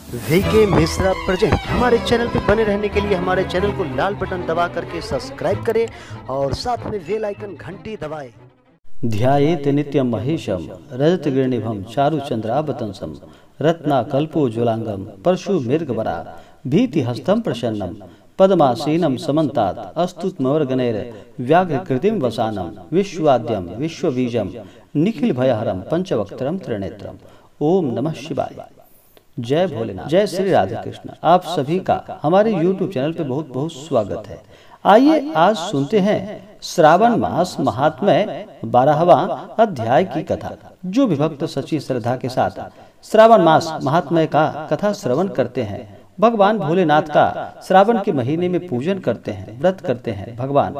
VK Mishra present. हमारे channel पर बने रहने के लिए हमारे चैनल को लाल बटन दबा करके सब्सक्राइब करें और साथ में बेल आइकन घंटी दबाएं। ध्यायेत नित्यं महेशं रजतगिरिनिभं चारुचन्द्रावतंसं रत्नाकल्पोज्ज्वलांगं परशुमृगवरा भीतिहस्तं प्रसन्नं पद्मासीनं समन्तात् अस्तुत्मवर्गणैर्व्याघ्रकृतिं वसानं विश्वाद्यं विश्वबीजं निखिलभयहरं पंचवक्त्रं त्रिनेत्रम्। ओम नमः शिवाय। जय भोलेनाथ। जय श्री राधा कृष्ण। आप सभी का हमारे YouTube चैनल पे बहुत बहुत स्वागत है। आइए आज सुनते हैं श्रावण मास महात्म्य 12वां अध्याय की कथा। जो विभक्त सच्ची श्रद्धा के साथ श्रावण मास महात्म्य का कथा श्रवण करते हैं, भगवान भोलेनाथ का श्रावण के महीने में पूजन करते हैं, व्रत करते हैं, भगवान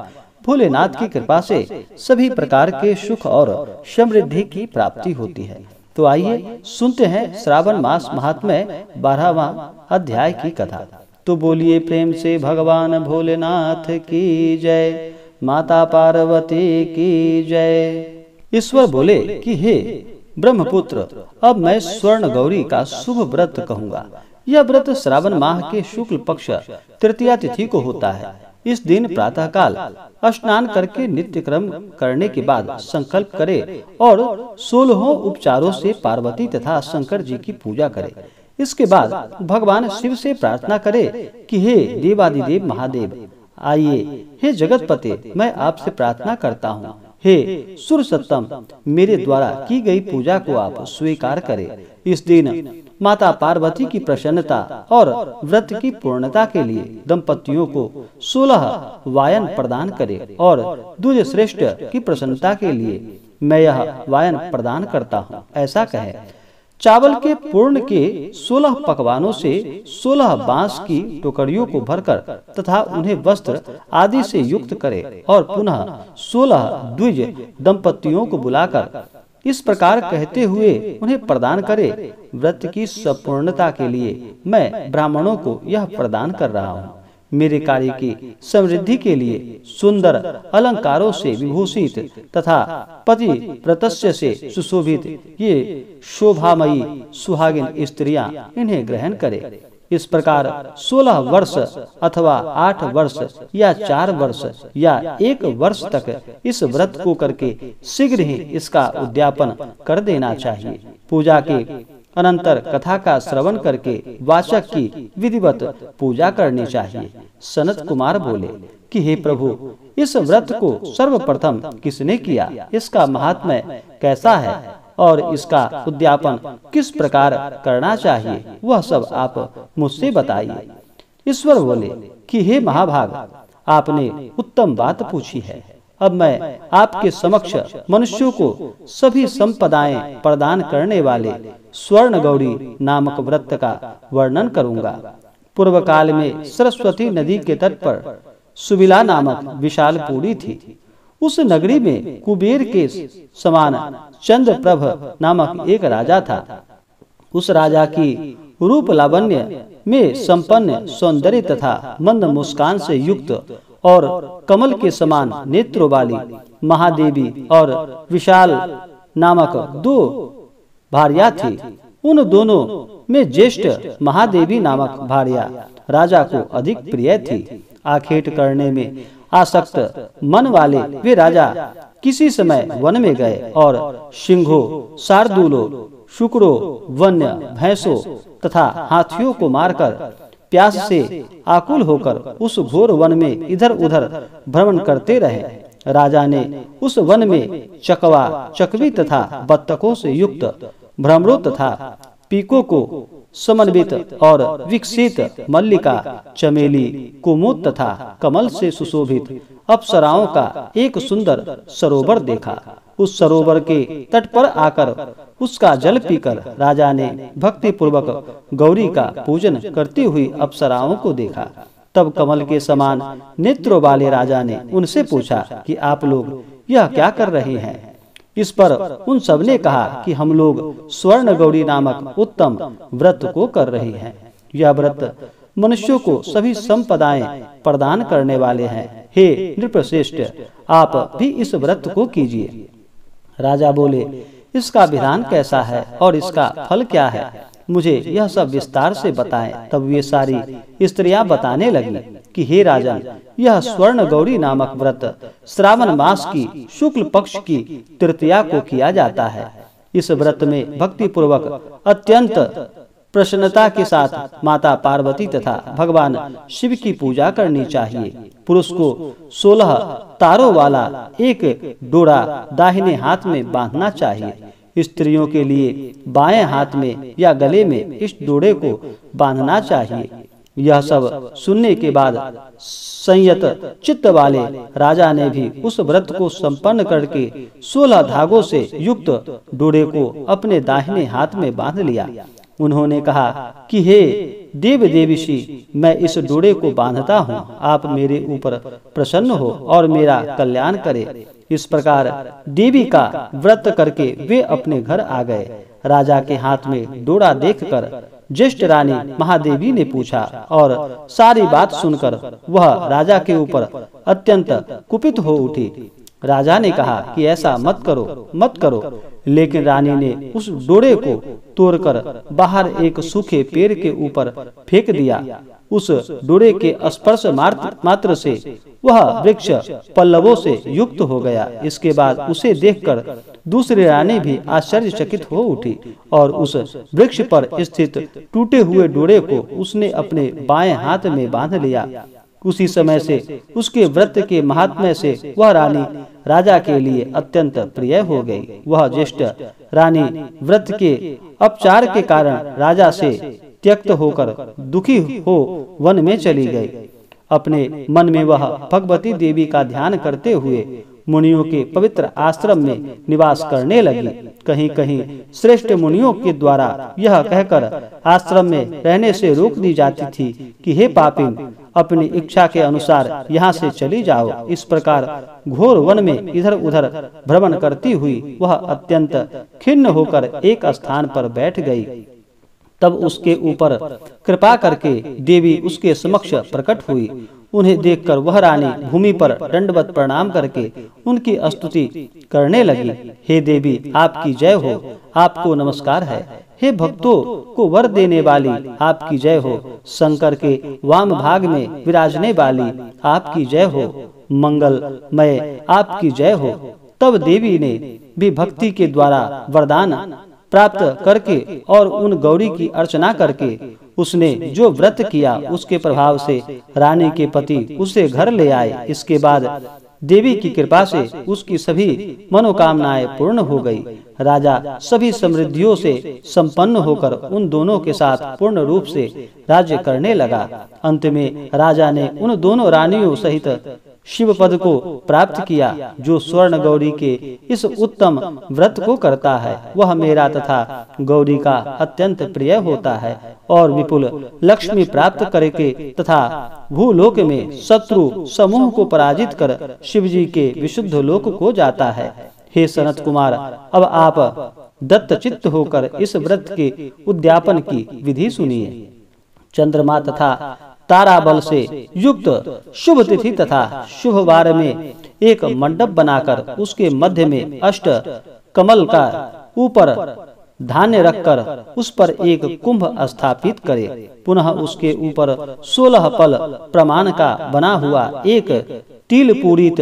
भोलेनाथ की कृपा से सभी प्रकार के सुख और समृद्धि की प्राप्ति होती है। तो आइए सुनते हैं श्रावण मास महात्म्य 12वां अध्याय की कथा। तो बोलिए प्रेम से भगवान भोलेनाथ की जय, माता पार्वती की जय। ईश्वर बोले कि हे ब्रह्मपुत्र, अब मैं स्वर्ण गौरी का शुभ व्रत कहूँगा। यह व्रत श्रावण माह के शुक्ल पक्ष तृतीया तिथि को होता है। इस दिन प्रातःकाल स्नान करके नित्य कर्म करने के बाद संकल्प करे और 16 उपचारों से पार्वती तथा शंकर जी की पूजा करे। इसके बाद भगवान शिव से प्रार्थना करे कि हे देवादिदेव महादेव, आइए, हे जगतपते, मैं आपसे प्रार्थना करता हूँ, हे सुरसत्तम, मेरे द्वारा की गई पूजा को आप स्वीकार करें। इस दिन माता पार्वती की प्रसन्नता और व्रत की पूर्णता के लिए दंपतियों को 16 वायन प्रदान करे और द्विज श्रेष्ठ की प्रसन्नता के लिए मैं यह वायन प्रदान करता हूँ, ऐसा कहे। चावल के पूर्ण के 16 पकवानों से 16 बांस की टोकरियों को भरकर तथा उन्हें वस्त्र आदि से युक्त करे और पुनः 16 द्विज दंपतियों को बुलाकर इस प्रकार कहते हुए उन्हें प्रदान करे, व्रत की संपूर्णता के लिए मैं ब्राह्मणों को यह प्रदान कर रहा हूँ। मेरे कार्य की समृद्धि के लिए सुंदर अलंकारों से विभूषित तथा पति प्रतस्य से सुशोभित ये शोभामयी सुहागिन स्त्रियां इन्हें ग्रहण करे। इस प्रकार 16 वर्ष अथवा 8 वर्ष या 4 वर्ष या 1 वर्ष तक इस व्रत को करके शीघ्र ही इसका उद्यापन कर देना चाहिए। पूजा के अनंतर कथा का श्रवण करके वाचक की विधिवत पूजा करनी चाहिए। सनत कुमार बोले कि हे प्रभु, इस व्रत को सर्वप्रथम किसने किया, इसका महात्म्य कैसा है और इसका उद्यापन किस प्रकार करना चाहिए, वह सब आप मुझसे बताइए। ईश्वर बोले कि हे महाभाग, आपने उत्तम बात पूछी है। अब मैं आपके समक्ष मनुष्यों को सभी संपदाएं प्रदान करने वाले स्वर्ण गौरी नामक व्रत का वर्णन करूंगा। पूर्व काल में सरस्वती नदी के तट पर सुबिला नामक विशाल पुरी थी। उस नगरी में कुबेर के समान चंद्रप्रभ नामक एक राजा था। उस राजा की रूप लावण्य में संपन्न सौंदर्य तथा मंद मुस्कान से युक्त और कमल के समान नेत्रों वाली महादेवी और विशाल नामक 2 भार्या थी। उन दोनों में ज्येष्ठ महादेवी नामक भार्या राजा को अधिक प्रिय थी। आखेट करने में आसक्त मन वाले वे राजा किसी समय वन में गए और सिंहों, शार्दूलों, शुक्रों, वन्य भैंसों तथा हाथियों को मारकर प्यास से आकुल होकर उस घोर वन में इधर उधर भ्रमण करते रहे। राजा ने उस वन में चकवा, चकवी तथा बत्तखों से युक्त भ्रमरों तथा पीकों को समन्वित और विकसित मल्लिका, चमेली, कुमुद तथा कमल से सुशोभित अप्सराओं का एक सुंदर सरोवर देखा। उस सरोवर के तट पर आकर उसका जल पीकर राजा ने भक्ति पूर्वक गौरी का पूजन करती हुई अप्सराओं को देखा। तब कमल के समान नेत्रों वाले राजा ने उनसे पूछा कि आप लोग यह क्या कर रहे हैं। इस पर उन सब ने कहा कि हम लोग स्वर्ण गौरी नामक उत्तम व्रत को कर रहे हैं। यह व्रत मनुष्यों को सभी संपदाएं प्रदान करने वाले हैं। हे नृपश्रेष्ठ, आप भी इस व्रत को कीजिए। राजा बोले, इसका विधान कैसा है और इसका फल क्या है? मुझे यह सब विस्तार से बताएं। तब वे सारी स्त्रियां बताने लगी कि हे राजन, यह स्वर्ण गौरी नामक व्रत श्रावण मास की शुक्ल पक्ष की तृतीया को किया जाता है। इस व्रत में भक्ति पूर्वक अत्यंत प्रसन्नता के साथ माता पार्वती तथा भगवान शिव की पूजा करनी चाहिए। पुरुष को 16 तारों वाला एक डोरा दाहिने हाथ में बांधना चाहिए। स्त्रियों के लिए बाएं हाथ में या गले में इस डोरे को बांधना चाहिए। यह सब सुनने के बाद संयत चित्त वाले राजा ने भी उस व्रत को संपन्न करके 16 धागों से युक्त डोरे को अपने दाहिने हाथ में बांध लिया। उन्होंने कहा कि हे देव देवीशी, मैं इस डोरे को बांधता हूँ, आप मेरे ऊपर प्रसन्न हो और मेरा कल्याण करे। इस प्रकार देवी का व्रत करके वे अपने घर आ गए। राजा के हाथ में डोरा देखकर ज्येष्ठ रानी महादेवी ने पूछा और सारी बात सुनकर वह राजा के ऊपर अत्यंत कुपित हो उठी। राजा ने कहा कि ऐसा मत करो, मत करो। लेकिन रानी ने उस डोरे को तोड़कर बाहर एक सूखे पेड़ के ऊपर फेंक दिया। उस डोरे के स्पर्श मात्र से वह वृक्ष पल्लवों से युक्त हो गया। इसके बाद उसे देखकर दूसरी रानी भी आश्चर्यचकित हो उठी और उस वृक्ष पर स्थित टूटे हुए डोरे को उसने अपने बाएं हाथ में बांध लिया। उसी समय से उसके व्रत के महात्म्य से वह रानी राजा के लिए अत्यंत प्रिय हो गई। वह ज्येष्ठ रानी व्रत के अपचार के कारण राजा से त्यक्त होकर दुखी हो वन में चली गई। अपने मन में वह भगवती देवी का ध्यान करते हुए मुनियों के पवित्र आश्रम में निवास करने लगी। कहीं कहीं श्रेष्ठ मुनियों के द्वारा यह कहकर आश्रम में रहने से रोक दी जाती थी कि हे पापिन, अपनी इच्छा के अनुसार यहाँ से चली जाओ। इस प्रकार घोर वन में इधर उधर भ्रमण करती हुई वह अत्यंत खिन्न होकर एक स्थान पर बैठ गई। तब उसके ऊपर कृपा करके देवी उसके समक्ष प्रकट हुई। उन्हें देखकर वह रानी भूमि पर दंडवत प्रणाम करके उनकी स्तुति करने लगी। हे देवी, आपकी जय हो, आपको नमस्कार है। हे भक्तों को वर देने वाली, आपकी जय हो। शंकर के वाम भाग में विराजने वाली, आपकी जय हो। मंगलमय, आपकी जय हो। तब देवी ने भी भक्ति के द्वारा वरदान प्राप्त करके और उन गौरी की अर्चना करके उसने जो व्रत किया उसके प्रभाव से रानी के पति उसे घर ले आए। इसके बाद देवी की कृपा से उसकी सभी मनोकामनाएं पूर्ण हो गई। राजा सभी समृद्धियों से संपन्न होकर उन दोनों के साथ पूर्ण रूप से राज्य करने लगा। अंत में राजा ने उन दोनों रानियों सहित शिव पद को प्राप्त किया। जो स्वर्ण गौरी के इस उत्तम व्रत को करता है वह मेरा तथा गौरी का अत्यंत प्रिय होता है और विपुल लक्ष्मी प्राप्त करके तथा भूलोक में शत्रु समूह को पराजित कर शिवजी के विशुद्ध लोक को जाता है। हे सनत कुमार, अब आप दत्तचित्त होकर इस व्रत के उद्यापन की विधि सुनिए। चंद्रमा तथा तारा बल से युक्त शुभ तिथि तथा शुभ वार में एक मंडप बनाकर उसके मध्य में अष्ट कमल का ऊपर धान्य रखकर उस पर एक कुंभ स्थापित करे। पुनः उसके ऊपर 16 पल प्रमाण का बना हुआ एक तिल पूरित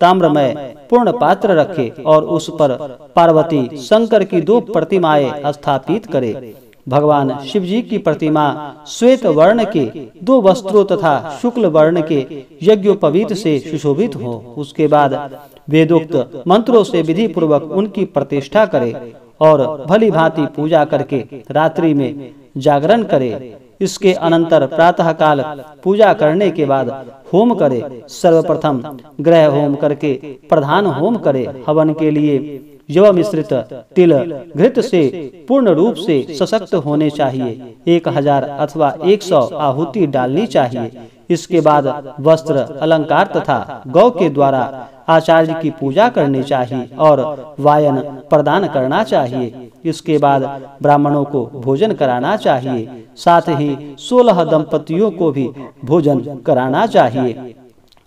ताम्रमय पूर्ण पात्र रखे और उस पर पार्वती शंकर की 2 प्रतिमाएं स्थापित करे। भगवान शिवजी की प्रतिमा श्वेत वर्ण के 2 वस्त्रों तथा शुक्ल वर्ण के यज्ञोपवीत से सुशोभित हो। उसके बाद वेदोक्त मंत्रों से विधि पूर्वक उनकी प्रतिष्ठा करे और भली भांति पूजा करके रात्रि में जागरण करे। इसके अनंतर प्रातः काल पूजा करने के बाद होम करे। सर्वप्रथम ग्रह होम करके प्रधान होम करे। हवन के लिए यव मिश्रित तिल घृत से पूर्ण रूप से सशक्त होने चाहिए। 1000 अथवा 100 आहुति डालनी चाहिए। इसके बाद वस्त्र अलंकार तथा गौ के द्वारा आचार्य की पूजा करनी चाहिए और वायन प्रदान करना चाहिए। इसके बाद ब्राह्मणों को भोजन कराना चाहिए। साथ ही 16 दंपतियों को भी भोजन कराना चाहिए।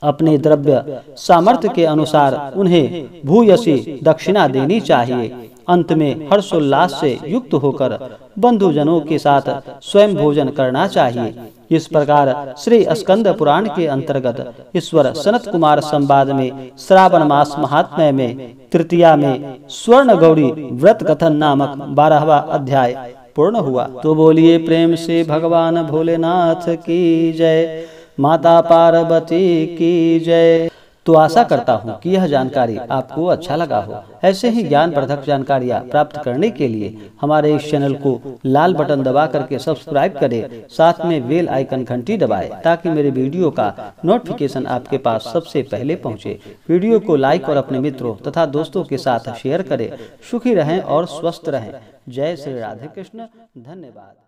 अपने द्रव्य सामर्थ्य के अनुसार उन्हें भूयसी दक्षिणा देनी चाहिए। अंत में हर्षोल्लास से युक्त होकर बंधुजनों के साथ स्वयं भोजन करना चाहिए। इस प्रकार श्री स्कंद पुराण के अंतर्गत ईश्वर सनत कुमार संवाद में श्रावण मास महात्म्य में तृतीया में स्वर्ण गौरी व्रत कथन नामक 12वां अध्याय पूर्ण हुआ। तो बोलिए प्रेम से भगवान भोलेनाथ की जय, माता पार्वती की जय। तो आशा करता हूँ कि यह जानकारी आपको अच्छा लगा हो। ऐसे ही ज्ञानवर्धक जानकारियाँ प्राप्त करने के लिए हमारे इस चैनल को लाल बटन दबा करके सब्सक्राइब करें, साथ में बेल आइकन घंटी दबाएं ताकि मेरे वीडियो का नोटिफिकेशन आपके पास सबसे पहले पहुँचे। वीडियो को लाइक और अपने मित्रों तथा दोस्तों के साथ शेयर करें। सुखी रहें और स्वस्थ रहें। जय श्री राधे कृष्ण। धन्यवाद।